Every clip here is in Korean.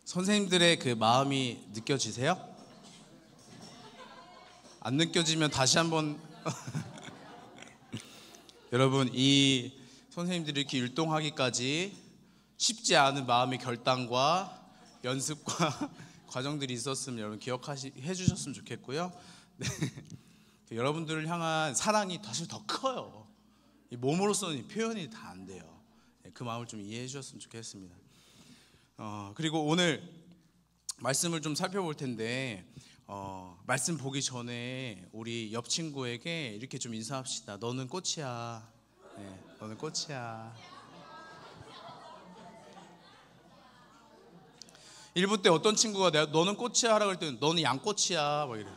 선생님들의 그 마음이 느껴지세요? 안 느껴지면 다시 한번 여러분, 이 선생님들이 이렇게 율동하기까지 쉽지 않은 마음의 결단과 연습과 과정들이 있었으면 여러분 기억해 주셨으면 좋겠고요. 네. 여러분들을 향한 사랑이 사실 더 커요. 이 몸으로서는 표현이 다 안 돼요. 그 마음을 좀 이해해 주셨으면 좋겠습니다. 그리고 오늘 말씀을 좀 살펴볼 텐데 말씀 보기 전에 우리 옆 친구에게 이렇게 좀 인사합시다. 너는 꽃이야. 네, 너는 꽃이야. 1부 때 어떤 친구가 내가 너는 꽃이야 하라고 할 때는 너는 양꽃이야 막 이래.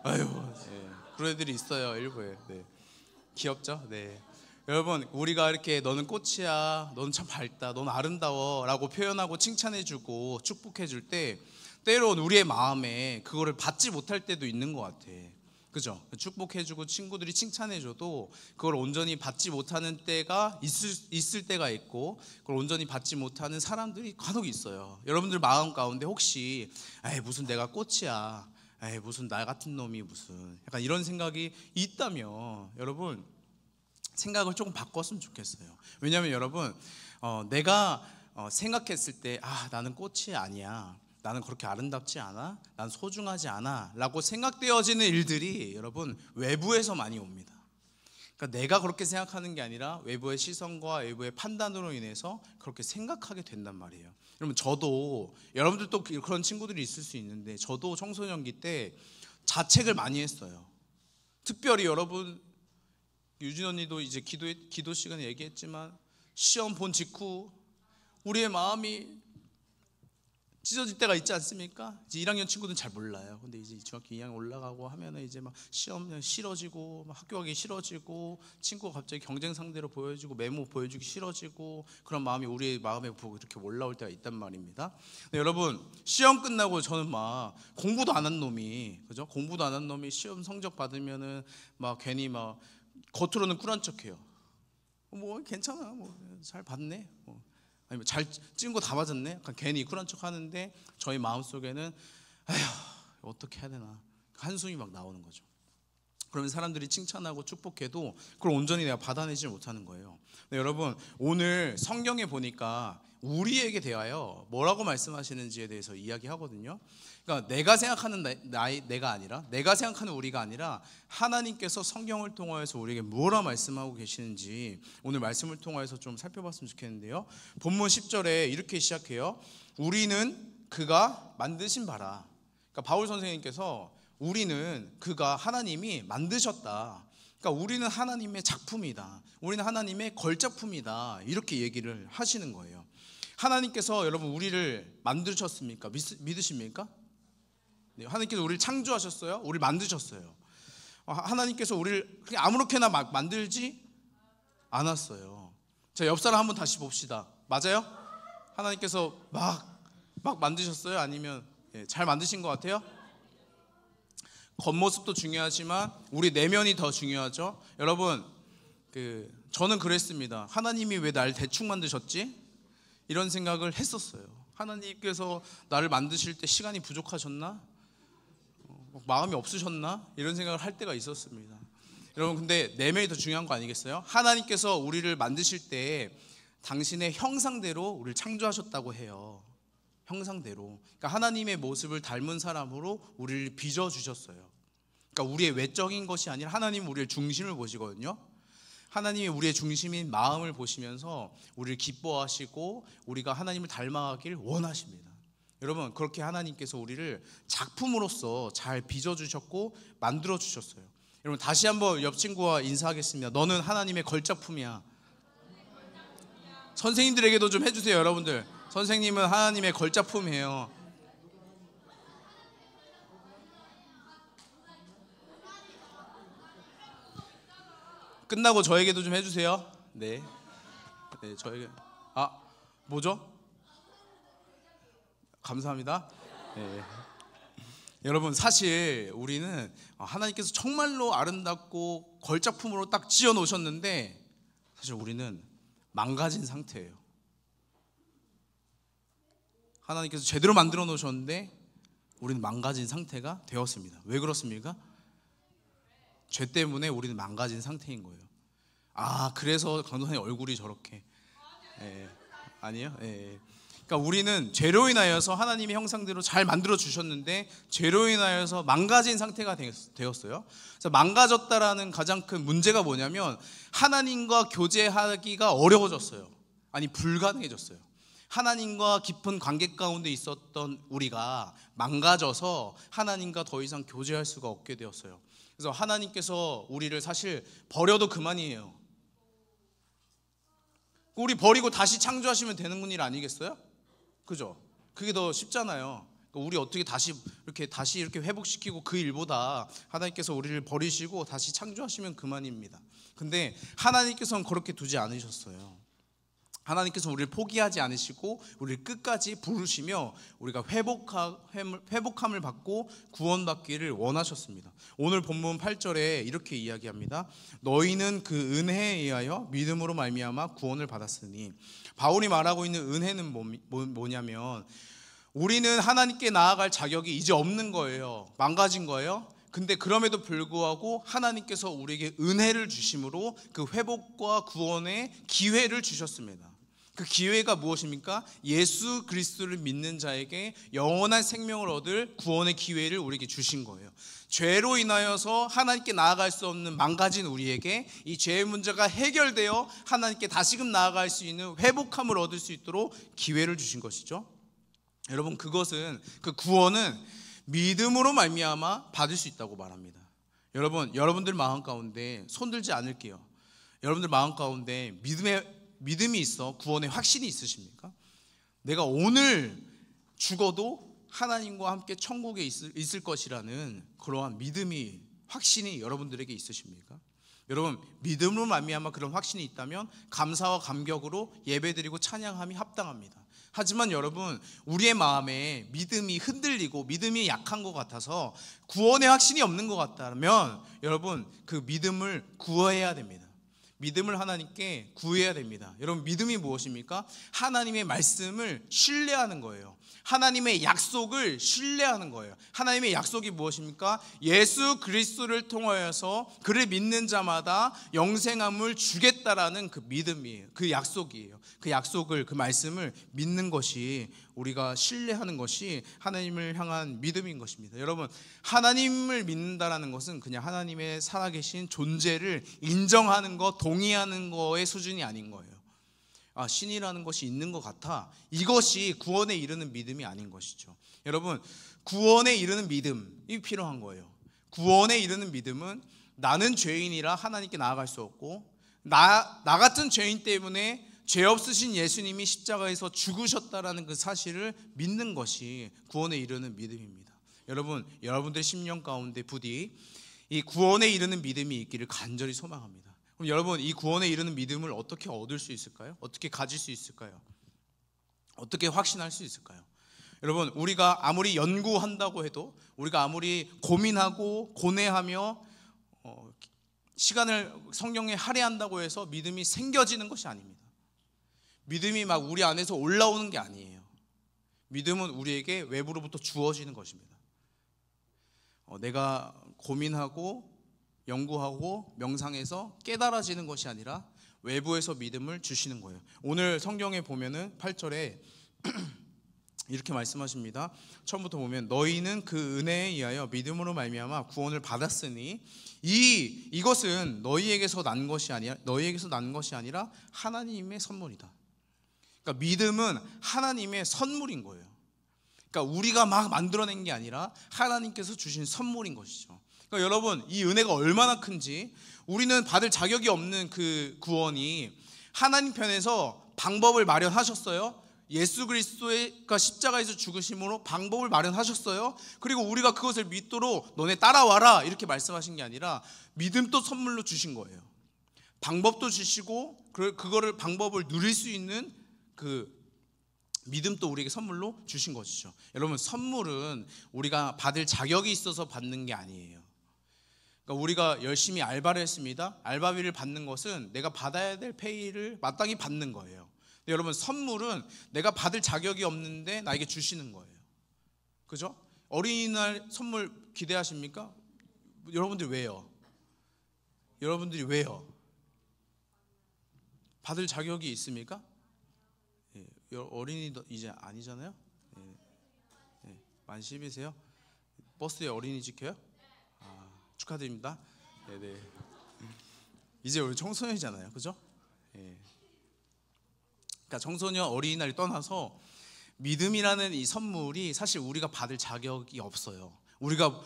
아유, 네. 그런 애들이 있어요. 1부에. 네. 귀엽죠? 네. 여러분, 우리가 이렇게 너는 꽃이야, 너는 참 밝다, 너는 아름다워 라고 표현하고 칭찬해주고 축복해줄 때 때론 우리의 마음에 그거를 받지 못할 때도 있는 것 같아. 그죠? 축복해주고 친구들이 칭찬해줘도 그걸 온전히 받지 못하는 때가 있을 때가 있고, 그걸 온전히 받지 못하는 사람들이 간혹 있어요. 여러분들 마음 가운데 혹시 에이 무슨 내가 꽃이야, 에이 무슨 나 같은 놈이 무슨 약간 이런 생각이 있다면 여러분 생각을 조금 바꿨으면 좋겠어요. 왜냐하면 여러분 내가 생각했을 때 나는 꽃이 아니야, 나는 그렇게 아름답지 않아, 난 소중하지 않아 라고 생각되어지는 일들이 여러분 외부에서 많이 옵니다. 그러니까 내가 그렇게 생각하는 게 아니라 외부의 시선과 외부의 판단으로 인해서 그렇게 생각하게 된단 말이에요. 여러분, 저도, 여러분들도 그런 친구들이 있을 수 있는데 저도 청소년기 때 자책을 많이 했어요. 특별히 여러분, 유진 언니도 이제 기도 시간에 얘기했지만 시험 본 직후 우리의 마음이 찢어질 때가 있지 않습니까? 이제 1학년 친구들은 잘 몰라요. 근데 이제 중학교 2학년 올라가고 하면은 이제 막 시험 싫어지고, 막 학교 가기 싫어지고, 친구가 갑자기 경쟁 상대로 보여주고, 메모 보여주기 싫어지고, 그런 마음이 우리의 마음에 보고 이렇게 올라올 때가 있단 말입니다. 근데 여러분, 시험 끝나고 저는 막 공부도 안 한 놈이, 그죠? 공부도 안 한 놈이 시험 성적 받으면은 막 괜히 막 겉으로는 쿨한 척해요. 뭐 괜찮아, 뭐 잘 봤네. 아니면 잘 찍은 거 다 맞았네. 약간 괜히 쿨한 척 하는데 저희 마음속에는 아휴 어떻게 해야 되나 한숨이 막 나오는 거죠. 그러면 사람들이 칭찬하고 축복해도 그걸 온전히 내가 받아내지 못하는 거예요. 근데 여러분, 오늘 성경에 보니까 우리에게 대하여 뭐라고 말씀하시는지에 대해서 이야기하거든요. 그러니까 내가 생각하는 내가 아니라, 내가 생각하는 우리가 아니라 하나님께서 성경을 통하여서 우리에게 뭐라 말씀하고 계시는지 오늘 말씀을 통하여서 좀 살펴봤으면 좋겠는데요. 본문 10절에 이렇게 시작해요. 우리는 그가 만드신 바라. 그러니까 바울 선생님께서 우리는 그가 하나님이 만드셨다. 그러니까 우리는 하나님의 작품이다. 우리는 하나님의 걸작품이다. 이렇게 얘기를 하시는 거예요. 하나님께서 여러분 우리를 만드셨습니까? 믿으십니까? 네, 하나님께서 우리를 창조하셨어요? 우리를 만드셨어요. 하나님께서 우리를 그냥 아무렇게나 막 만들지 않았어요. 자, 옆 사람 한번 다시 봅시다. 맞아요? 하나님께서 막 만드셨어요? 아니면 잘 만드신 것 같아요? 겉모습도 중요하지만 우리 내면이 더 중요하죠. 여러분, 저는 그랬습니다. 하나님이 왜 날 대충 만드셨지? 이런 생각을 했었어요. 하나님께서 나를 만드실 때 시간이 부족하셨나? 마음이 없으셨나? 이런 생각을 할 때가 있었습니다. 여러분, 근데 내면이 더 중요한 거 아니겠어요? 하나님께서 우리를 만드실 때 당신의 형상대로 우리를 창조하셨다고 해요. 형상대로. 그러니까 하나님의 모습을 닮은 사람으로 우리를 빚어주셨어요. 그러니까 우리의 외적인 것이 아니라 하나님은 우리의 중심을 보시거든요. 하나님이 우리의 중심인 마음을 보시면서 우리를 기뻐하시고 우리가 하나님을 닮아가길 원하십니다. 여러분, 그렇게 하나님께서 우리를 작품으로서 잘 빚어주셨고 만들어주셨어요. 여러분, 다시 한번 옆 친구와 인사하겠습니다. 너는 하나님의 걸작품이야. 선생님들에게도 좀 해주세요. 여러분들, 선생님은 하나님의 걸작품이에요. 끝나고 저에게도 좀 해주세요. 네, 저에게. 뭐죠? 감사합니다. 네. 여러분, 사실 우리는 하나님께서 정말로 아름답고 걸작품으로 딱 지어 놓으셨는데 사실 우리는 망가진 상태예요. 하나님께서 제대로 만들어 놓으셨는데 우리는 망가진 상태가 되었습니다. 왜 그렇습니까? 죄 때문에 우리는 망가진 상태인 거예요. 그래서 강도사님 얼굴이 저렇게. 아니에요? 그러니까 우리는 죄로 인하여서 하나님의 형상대로 잘 만들어 주셨는데 죄로 인하여서 망가진 상태가 되었어요. 그래서 망가졌다라는 가장 큰 문제가 뭐냐면 하나님과 교제하기가 어려워졌어요. 아니, 불가능해졌어요. 하나님과 깊은 관계 가운데 있었던 우리가 망가져서 하나님과 더 이상 교제할 수가 없게 되었어요. 그래서 하나님께서 우리를 사실 버려도 그만이에요. 우리 버리고 다시 창조하시면 되는 일 아니겠어요? 그죠? 그게 더 쉽잖아요. 우리 어떻게 다시 이렇게 회복시키고 그 일보다 하나님께서 우리를 버리시고 다시 창조하시면 그만입니다. 근데 하나님께서는 그렇게 두지 않으셨어요. 하나님께서 우리를 포기하지 않으시고 우리를 끝까지 부르시며 우리가 회복함을 받고 구원받기를 원하셨습니다. 오늘 본문 8절에 이렇게 이야기합니다. 너희는 그 은혜에 의하여 믿음으로 말미암아 구원을 받았으니. 바울이 말하고 있는 은혜는 뭐냐면 우리는 하나님께 나아갈 자격이 이제 없는 거예요. 망가진 거예요. 근데 그럼에도 불구하고 하나님께서 우리에게 은혜를 주심으로 그 회복과 구원의 기회를 주셨습니다. 그 기회가 무엇입니까? 예수 그리스도를 믿는 자에게 영원한 생명을 얻을 구원의 기회를 우리에게 주신 거예요. 죄로 인하여서 하나님께 나아갈 수 없는 망가진 우리에게 이 죄의 문제가 해결되어 하나님께 다시금 나아갈 수 있는 회복함을 얻을 수 있도록 기회를 주신 것이죠. 여러분, 그 구원은 믿음으로 말미암아 받을 수 있다고 말합니다. 여러분들 마음 가운데 손들지 않을게요. 여러분들 마음 가운데 믿음이 있어 구원의 확신이 있으십니까? 내가 오늘 죽어도 하나님과 함께 천국에 있을 것이라는 그러한 믿음이, 확신이 여러분들에게 있으십니까? 여러분, 믿음으로 말미암아 그런 확신이 있다면 감사와 감격으로 예배드리고 찬양함이 합당합니다. 하지만 여러분, 우리의 마음에 믿음이 흔들리고 믿음이 약한 것 같아서 구원의 확신이 없는 것 같다면 여러분, 그 믿음을 구해야 됩니다. 믿음을 하나님께 구해야 됩니다. 여러분, 믿음이 무엇입니까? 하나님의 말씀을 신뢰하는 거예요. 하나님의 약속을 신뢰하는 거예요. 하나님의 약속이 무엇입니까? 예수 그리스도를 통하여서 그를 믿는 자마다 영생함을 주겠다라는 그 믿음이에요. 그 약속이에요. 그 약속을, 그 말씀을 믿는 것이, 우리가 신뢰하는 것이 하나님을 향한 믿음인 것입니다. 여러분, 하나님을 믿는다라는 것은 그냥 하나님의 살아계신 존재를 인정하는 것, 동의하는 거의 수준이 아닌 거예요. 신이라는 것이 있는 것 같아, 이것이 구원에 이르는 믿음이 아닌 것이죠. 여러분, 구원에 이르는 믿음이 필요한 거예요. 구원에 이르는 믿음은 나는 죄인이라 하나님께 나아갈 수 없고 나 같은 죄인 때문에 죄 없으신 예수님이 십자가에서 죽으셨다라는 그 사실을 믿는 것이 구원에 이르는 믿음입니다. 여러분, 여러분들 심령 가운데 부디 이 구원에 이르는 믿음이 있기를 간절히 소망합니다. 그럼 여러분, 이 구원에 이르는 믿음을 어떻게 얻을 수 있을까요? 어떻게 가질 수 있을까요? 어떻게 확신할 수 있을까요? 여러분, 우리가 아무리 연구한다고 해도, 우리가 아무리 고민하고 고뇌하며 시간을 성경에 할애한다고 해서 믿음이 생겨지는 것이 아닙니다. 믿음이 막 우리 안에서 올라오는 게 아니에요. 믿음은 우리에게 외부로부터 주어지는 것입니다. 내가 고민하고 연구하고 명상해서 깨달아지는 것이 아니라 외부에서 믿음을 주시는 거예요. 오늘 성경에 보면은 8절에 이렇게 말씀하십니다. 처음부터 보면 너희는 그 은혜에 의하여 믿음으로 말미암아 구원을 받았으니 이것은 너희에게서 난 것이 아니라 하나님의 선물이다. 그러니까 믿음은 하나님의 선물인 거예요. 그러니까 우리가 막 만들어낸 게 아니라 하나님께서 주신 선물인 것이죠. 그러니까 여러분, 이 은혜가 얼마나 큰지, 우리는 받을 자격이 없는 그 구원이 하나님 편에서 방법을 마련하셨어요. 예수 그리스도가 십자가에서 죽으심으로 방법을 마련하셨어요. 그리고 우리가 그것을 믿도록 너네 따라와라 이렇게 말씀하신 게 아니라 믿음도 선물로 주신 거예요. 방법도 주시고 그거를 방법을 누릴 수 있는 그 믿음도 우리에게 선물로 주신 것이죠. 여러분, 선물은 우리가 받을 자격이 있어서 받는 게 아니에요. 그러니까 우리가 열심히 알바를 했습니다. 알바비를 받는 것은 내가 받아야 될 페이를 마땅히 받는 거예요. 여러분, 선물은 내가 받을 자격이 없는데 나에게 주시는 거예요. 그죠? 어린이날 선물 기대하십니까? 여러분들이 왜요? 여러분들이 왜요? 받을 자격이 있습니까? 예, 어린이도 이제 아니잖아요. 예, 예, 만 10이세요? 버스에 어린이 지켜요? 축하드립니다. 네네. 이제 우리 청소년이잖아요, 그죠? 예. 그러니까 청소년 어린이날이 떠나서 믿음이라는 이 선물이 사실 우리가 받을 자격이 없어요. 우리가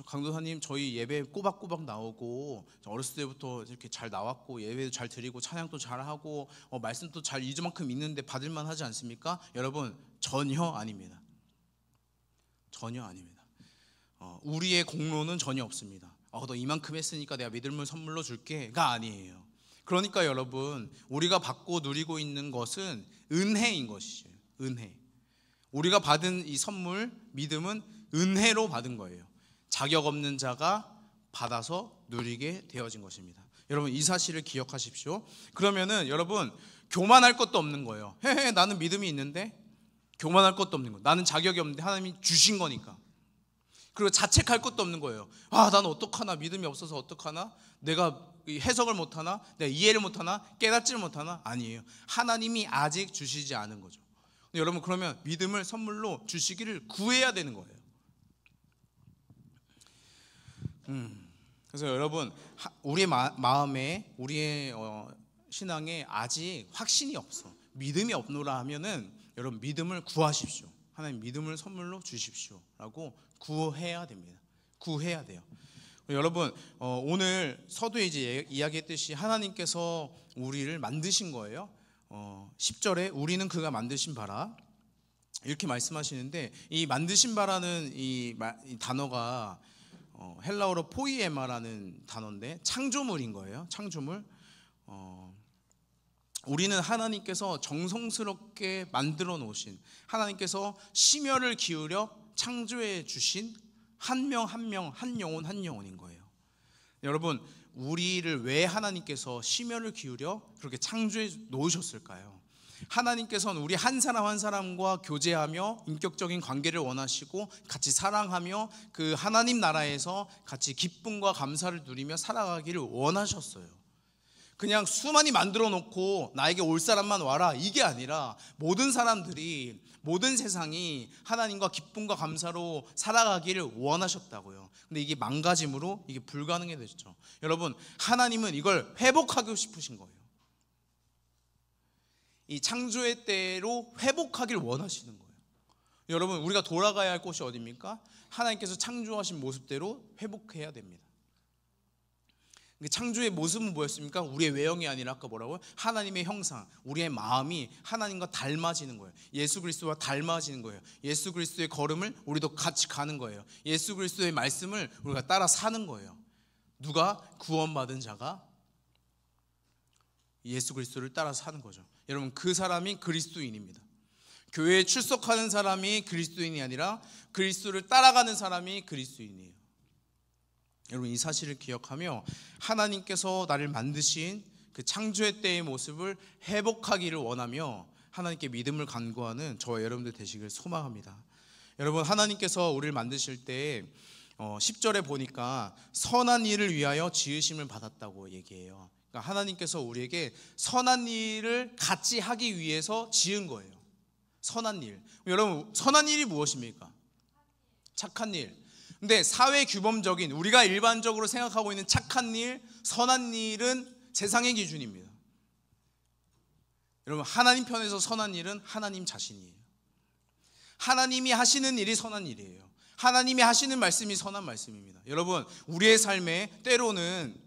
강도사님, 저희 예배 꼬박꼬박 나오고 어렸을 때부터 이렇게 잘 나왔고 예배도 잘 드리고 찬양도 잘 하고 말씀도 잘 잊을만큼 있는데 받을만 하지 않습니까? 여러분, 전혀 아닙니다. 전혀 아닙니다. 우리의 공로는 전혀 없습니다. 너 이만큼 했으니까 내가 믿음을 선물로 줄게가 아니에요. 그러니까 여러분, 우리가 받고 누리고 있는 것은 은혜인 것이죠. 은혜. 우리가 받은 이 선물, 믿음은 은혜로 받은 거예요. 자격 없는 자가 받아서 누리게 되어진 것입니다. 여러분, 이 사실을 기억하십시오. 그러면은 여러분, 교만할 것도 없는 거예요. 나는 믿음이 있는데 교만할 것도 없는 거예요. 나는 자격이 없는데 하나님이 주신 거니까. 그리고 자책할 것도 없는 거예요. 나는 어떡하나, 믿음이 없어서 어떡하나, 내가 해석을 못하나, 내가 이해를 못하나, 깨닫지를 못하나. 아니에요. 하나님이 아직 주시지 않은 거죠. 근데 여러분, 그러면 믿음을 선물로 주시기를 구해야 되는 거예요. 그래서 여러분, 우리의 마음에, 우리의 신앙에 아직 확신이 없어, 믿음이 없노라 하면은 여러분, 믿음을 구하십시오. 하나님, 믿음을 선물로 주십시오 라고 구해야 됩니다. 구해야 돼요. 여러분, 오늘 서두에 이제 이야기했듯이 하나님께서 우리를 만드신 거예요. 10절에 우리는 그가 만드신 바라 이렇게 말씀하시는데, 이 만드신 바라는 이 단어가 헬라어로 포이에마라는 단어인데 창조물인 거예요. 창조물. 우리는 하나님께서 정성스럽게 만들어 놓으신, 하나님께서 심혈을 기울여 창조해 주신 한 명 한 명, 한 영혼 한 영혼인 거예요. 여러분, 우리를 왜 하나님께서 심혈을 기울여 그렇게 창조해 놓으셨을까요? 하나님께서는 우리 한 사람 한 사람과 교제하며 인격적인 관계를 원하시고 같이 사랑하며 그 하나님 나라에서 같이 기쁨과 감사를 누리며 살아가기를 원하셨어요. 그냥 수많이 만들어 놓고 나에게 올 사람만 와라, 이게 아니라 모든 사람들이, 모든 세상이 하나님과 기쁨과 감사로 살아가기를 원하셨다고요. 근데 이게 망가짐으로 이게 불가능해졌죠. 여러분, 하나님은 이걸 회복하고 싶으신 거예요. 이 창조의 때로 회복하길 원하시는 거예요. 여러분, 우리가 돌아가야 할 곳이 어디입니까? 하나님께서 창조하신 모습대로 회복해야 됩니다. 창조의 모습은 뭐였습니까? 우리의 외형이 아니라 아까 뭐라고요? 하나님의 형상, 우리의 마음이 하나님과 닮아지는 거예요. 예수 그리스도와 닮아지는 거예요. 예수 그리스도의 걸음을 우리도 같이 가는 거예요. 예수 그리스도의 말씀을 우리가 따라 사는 거예요. 누가? 구원받은 자가 예수 그리스도를 따라 사는 거죠. 여러분, 그 사람이 그리스도인입니다. 교회에 출석하는 사람이 그리스도인이 아니라 그리스도를 따라가는 사람이 그리스도인이에요. 여러분, 이 사실을 기억하며 하나님께서 나를 만드신 그 창조의 때의 모습을 회복하기를 원하며 하나님께 믿음을 간구하는 저와 여러분들 되시길 소망합니다. 여러분, 하나님께서 우리를 만드실 때 10절에 보니까 선한 일을 위하여 지으심을 받았다고 얘기해요. 그러니까 하나님께서 우리에게 선한 일을 같이 하기 위해서 지은 거예요. 선한 일. 여러분, 선한 일이 무엇입니까? 착한 일. 근데 사회 규범적인, 우리가 일반적으로 생각하고 있는 착한 일, 선한 일은 세상의 기준입니다. 여러분, 하나님 편에서 선한 일은 하나님 자신이에요. 하나님이 하시는 일이 선한 일이에요. 하나님이 하시는 말씀이 선한 말씀입니다. 여러분, 우리의 삶에 때로는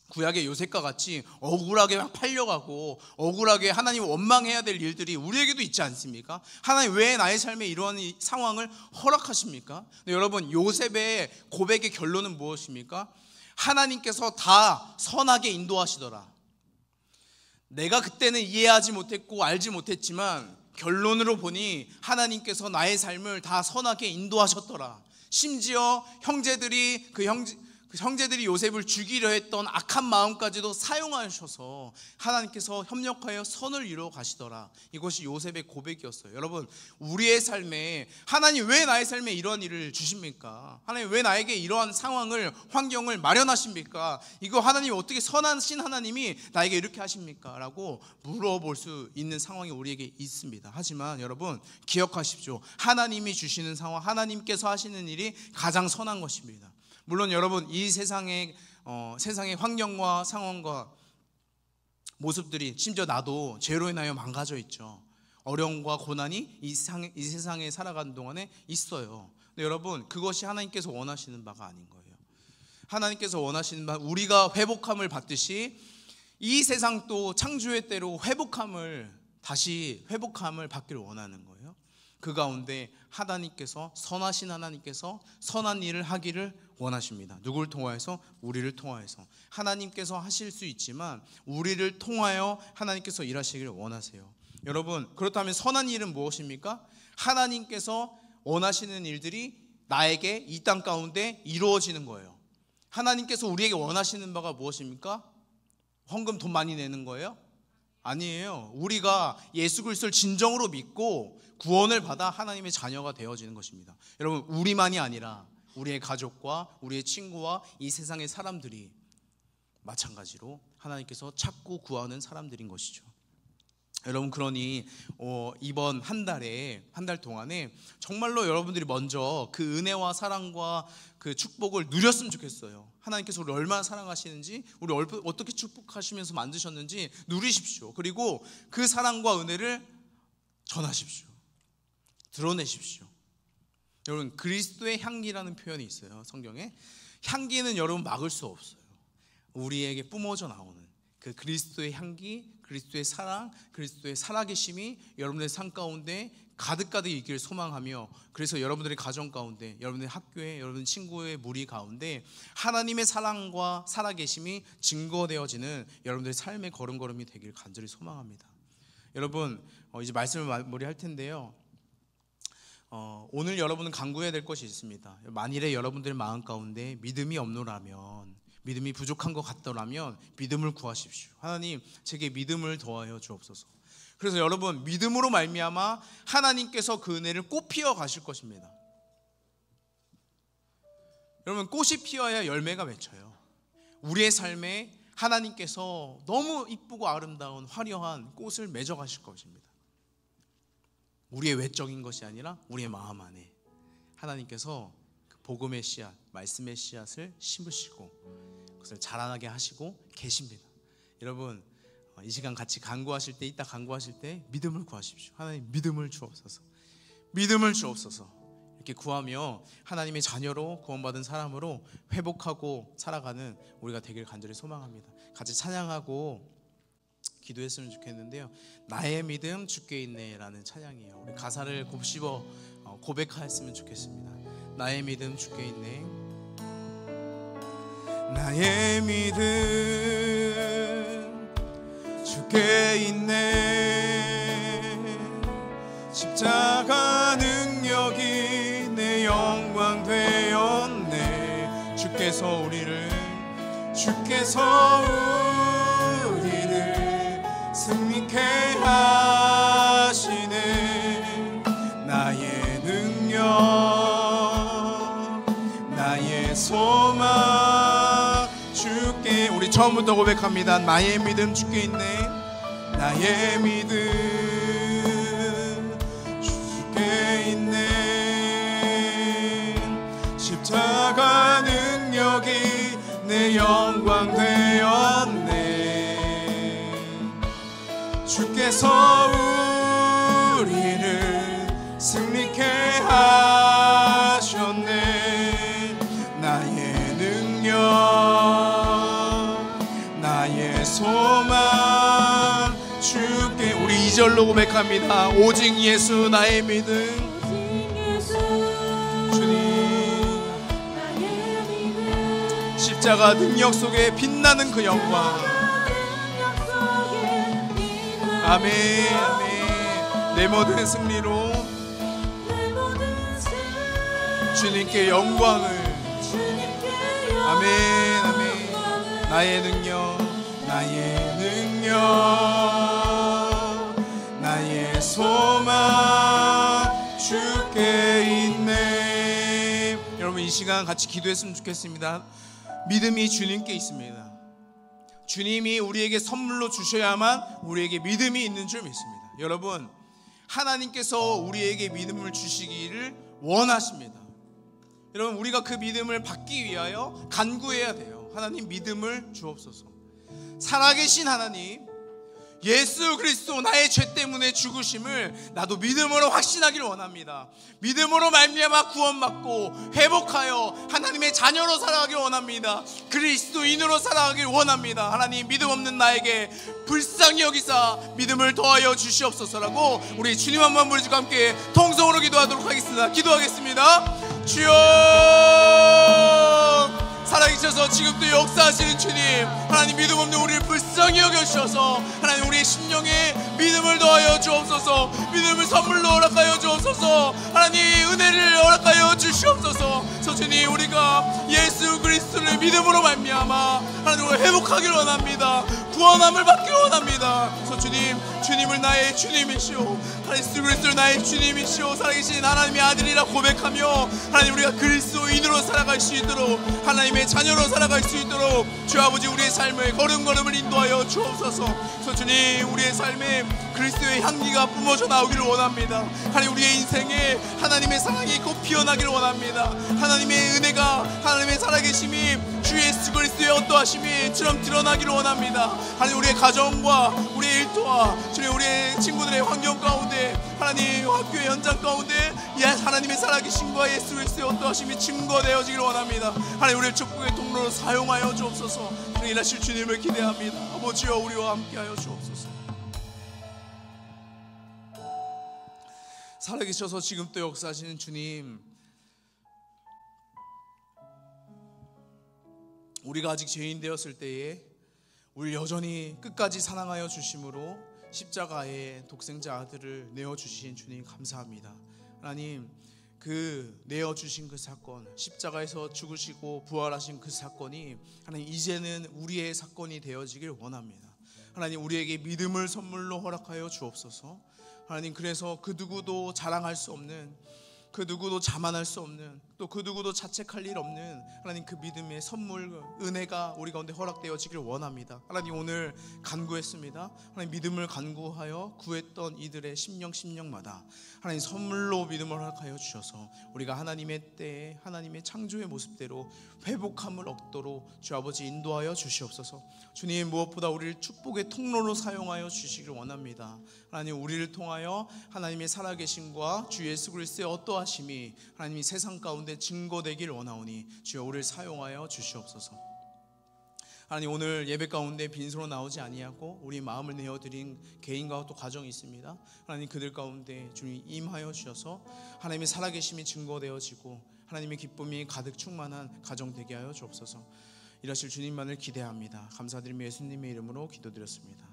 구약의 요셉과 같이 억울하게 막 팔려가고 억울하게 하나님 원망해야 될 일들이 우리에게도 있지 않습니까? 하나님 왜 나의 삶에 이러한 상황을 허락하십니까? 여러분, 요셉의 고백의 결론은 무엇입니까? 하나님께서 다 선하게 인도하시더라. 내가 그때는 이해하지 못했고 알지 못했지만 결론으로 보니 하나님께서 나의 삶을 다 선하게 인도하셨더라. 심지어 형제들이 형제들이 요셉을 죽이려 했던 악한 마음까지도 사용하셔서 하나님께서 협력하여 선을 이루어 가시더라. 이것이 요셉의 고백이었어요. 여러분, 우리의 삶에 하나님 왜 나의 삶에 이러한 일을 주십니까? 하나님 왜 나에게 이러한 상황을, 환경을 마련하십니까? 이거 하나님 어떻게 선하신 하나님이 나에게 이렇게 하십니까? 라고 물어볼 수 있는 상황이 우리에게 있습니다. 하지만 여러분, 기억하십시오. 하나님이 주시는 상황, 하나님께서 하시는 일이 가장 선한 것입니다. 물론 여러분, 이 세상의 환경과 상황과 모습들이, 심지어 나도 죄로 인하여 망가져 있죠. 어려움과 고난이 이 세상에 살아가는 동안에 있어요. 근데 여러분, 그것이 하나님께서 원하시는 바가 아닌 거예요. 하나님께서 원하시는 바, 우리가 회복함을 받듯이 이 세상도 창조의 때로 다시 회복함을 받기를 원하는 거예요. 그 가운데 하나님께서, 선하신 하나님께서 선한 일을 하기를 원하십니다. 누구를 통하여서? 우리를 통하여서. 하나님께서 하실 수 있지만 우리를 통하여 하나님께서 일하시기를 원하세요. 여러분, 그렇다면 선한 일은 무엇입니까? 하나님께서 원하시는 일들이 나에게 이 땅 가운데 이루어지는 거예요. 하나님께서 우리에게 원하시는 바가 무엇입니까? 헌금 돈 많이 내는 거예요? 아니에요. 우리가 예수 그리스도를 진정으로 믿고 구원을 받아 하나님의 자녀가 되어지는 것입니다. 여러분, 우리만이 아니라 우리의 가족과 우리의 친구와 이 세상의 사람들이 마찬가지로 하나님께서 찾고 구하는 사람들인 것이죠. 여러분, 그러니 이번 한 달 동안에 정말로 여러분들이 먼저 그 은혜와 사랑과 그 축복을 누렸으면 좋겠어요. 하나님께서 우리 얼마나 사랑하시는지, 우리 어떻게 축복하시면서 만드셨는지 누리십시오. 그리고 그 사랑과 은혜를 전하십시오. 드러내십시오. 여러분, 그리스도의 향기라는 표현이 있어요, 성경에. 향기는 여러분 막을 수 없어요. 우리에게 뿜어져 나오는 그 그리스도의 향기, 그리스도의 사랑, 그리스도의 살아계심이 여러분의 삶 가운데 가득가득 있기를 소망하며, 그래서 여러분들의 가정 가운데, 여러분의 학교에, 여러분 친구의 무리 가운데 하나님의 사랑과 살아계심이 증거되어지는 여러분들의 삶의 걸음걸음이 되기를 간절히 소망합니다. 여러분, 이제 말씀을 마무리할 텐데요. 오늘 여러분은 간구해야 될 것이 있습니다. 만일에 여러분들의 마음 가운데 믿음이 없노라면, 믿음이 부족한 것 같더라면 믿음을 구하십시오. 하나님, 제게 믿음을 더하여 주옵소서. 그래서 여러분, 믿음으로 말미암아 하나님께서 그 은혜를 꽃 피워 가실 것입니다. 여러분, 꽃이 피어야 열매가 맺혀요. 우리의 삶에 하나님께서 너무 이쁘고 아름다운 화려한 꽃을 맺어 가실 것입니다. 우리의 외적인 것이 아니라 우리의 마음 안에 하나님께서 그 복음의 씨앗, 말씀의 씨앗을 심으시고 그것을 자라나게 하시고 계십니다. 여러분, 이 시간 같이 간구하실 때, 이따 간구하실 때 믿음을 구하십시오. 하나님, 믿음을 주옵소서. 믿음을 주옵소서. 이렇게 구하며 하나님의 자녀로 구원받은 사람으로 회복하고 살아가는 우리가 되길 간절히 소망합니다. 같이 찬양하고 기도했으면 좋겠는데요. 나의 믿음 주께 있네 라는 찬양이에요. 우리 가사를 곱씹어 고백하였으면 좋겠습니다. 나의 믿음 주께 있네. 나의 믿음 주께 있네. 십자가 능력이 내 영광 되었네. 주께서 우리를 승리케 하시네. 나의 능력, 나의 소망 주께. 우리 처음부터 고백합니다. 나의 믿음 주께 있네. 나의 믿음 주께 있네. 십자가 능력이 내 영광 되었네. 주께서 우리를 승리케 하셨네. 나의 능력, 나의 소망 주께. 우리 2절로 고백합니다. 오직 예수 나의 믿음. 주님, 십자가 능력 속에 빛나는 그 영광. 아멘, 아멘. 내 모든 승리로 주님께 영광을. 아멘 아멘. 나의 능력 나의 소망 주께 있네. 여러분 이 시간 같이 기도했으면 좋겠습니다. 믿음이 주님께 있습니다. 주님이 우리에게 선물로 주셔야만 우리에게 믿음이 있는 줄 믿습니다. 여러분 하나님께서 우리에게 믿음을 주시기를 원하십니다. 여러분 우리가 그 믿음을 받기 위하여 간구해야 돼요. 하나님 믿음을 주옵소서. 살아계신 하나님, 예수 그리스도 나의 죄 때문에 죽으심을 나도 믿음으로 확신하기를 원합니다. 믿음으로 말미암아 구원받고 회복하여 하나님의 자녀로 살아가길 원합니다. 그리스도인으로 살아가길 원합니다. 하나님 믿음 없는 나에게 불쌍히 여기사 믿음을 더하여 주시옵소서라고 우리 주님 한번 부르시고 함께 통성으로 기도하도록 하겠습니다. 기도하겠습니다. 주여 살아계셔서 지금도 역사하시는 주님, 하나님 믿음 없는 우리를 불쌍히 여겨주셔서 하나님 우리의 심령에 믿음을 더하여 주옵소서. 믿음을 선물로 허락하여 주옵소서. 하나님 은혜를 허락하여 주시옵소서. 주님 우리가 예수 그리스도를 믿음으로 말미암아 하나님 우리가 회복하기를 원합니다. 구원함을 받기를 원합니다. 주님을 나의 주님이시오, 예수 그리스도를 나의 주님이시오, 살아계신 하나님의 아들이라 고백하며 하나님 우리가 그리스도인으로 살아갈 수 있도록, 하나님의 자녀로 살아갈 수 있도록 주 아버지 우리의 삶을 걸음걸음을 인도하여 주옵소서. 주님 우리의 삶에 그리스도의 향기가 뿜어져 나오기를 원합니다. 하나님 우리의 인생에 하나님의 사랑이 꼭 피어나기를 원합니다. 하나님의 은혜가, 하나님의 살아계심이 주 예수 그리스도의 어떠하심이처럼 드러나기를 원합니다. 하나님 우리의 가정과 우리의 일터와 주님 우리의 친구들의 환경 가운데, 하나님 학교의 현장 가운데 하나님의 살아계심과 예수 그리스도의 어떠하심이 증거되어지기를 원합니다. 하나님 우리를 축복의 통로로 사용하여 주옵소서. 일하실 주님을 기대합니다. 아버지여 우리와 함께하여 주옵소서. 살아계셔서 지금 또 역사하시는 주님, 우리가 아직 죄인 되었을 때에 우리 여전히 끝까지 사랑하여 주심으로 십자가에 독생자 아들을 내어주신 주님 감사합니다. 하나님 그 내어주신 그 사건, 십자가에서 죽으시고 부활하신 그 사건이 하나님 이제는 우리의 사건이 되어지길 원합니다. 하나님 우리에게 믿음을 선물로 허락하여 주옵소서. 하나님 그래서 그 누구도 자랑할 수 없는, 그 누구도 자만할 수 없는, 또 그 누구도 자책할 일 없는 하나님 그 믿음의 선물, 은혜가 우리 가운데 허락되어지기를 원합니다. 하나님 오늘 간구했습니다. 하나님 믿음을 간구하여 구했던 이들의 심령마다 하나님 선물로 믿음을 허락하여 주셔서 우리가 하나님의 때에 하나님의 창조의 모습대로 회복함을 얻도록 주 아버지 인도하여 주시옵소서. 주님 무엇보다 우리를 축복의 통로로 사용하여 주시기를 원합니다. 하나님 우리를 통하여 하나님의 살아계심과 주 예수 그리스도의 어떠하심이 하나님이 세상 가운데 증거되기를 원하오니 주여 우리를 사용하여 주시옵소서. 하나님 오늘 예배 가운데 빈손으로 나오지 아니하고 우리 마음을 내어드린 개인과 또 가정이 있습니다. 하나님 그들 가운데 주님 임하여 주셔서 하나님의 살아계심이 증거되어지고 하나님의 기쁨이 가득 충만한 가정 되게 하여 주옵소서. 일하실 주님만을 기대합니다. 감사드리며 예수님의 이름으로 기도드렸습니다.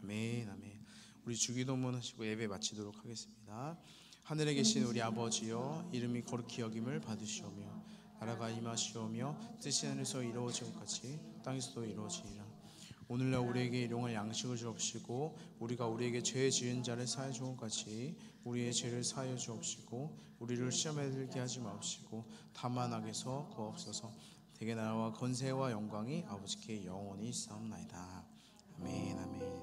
아멘 아멘. 우리 주기도문 하시고 예배 마치도록 하겠습니다. 하늘에 계신 우리 아버지여, 이름이 거룩히 여김을 받으시오며 나라가 임하시오며 뜻이 하늘에서 이루어진 것 같이 땅에서도 이루어지리라. 오늘날 우리에게 일용할 양식을 주옵시고 우리가 우리에게 죄 지은 자를 사하여 준 것 같이 우리의 죄를 사하여 주옵시고 우리를 시험에 들게 하지 마옵시고 다만 악에서 구하옵소서. 대개 나라와 권세와 영광이 아버지께 영원히 있사옵나이다. 아멘 아멘.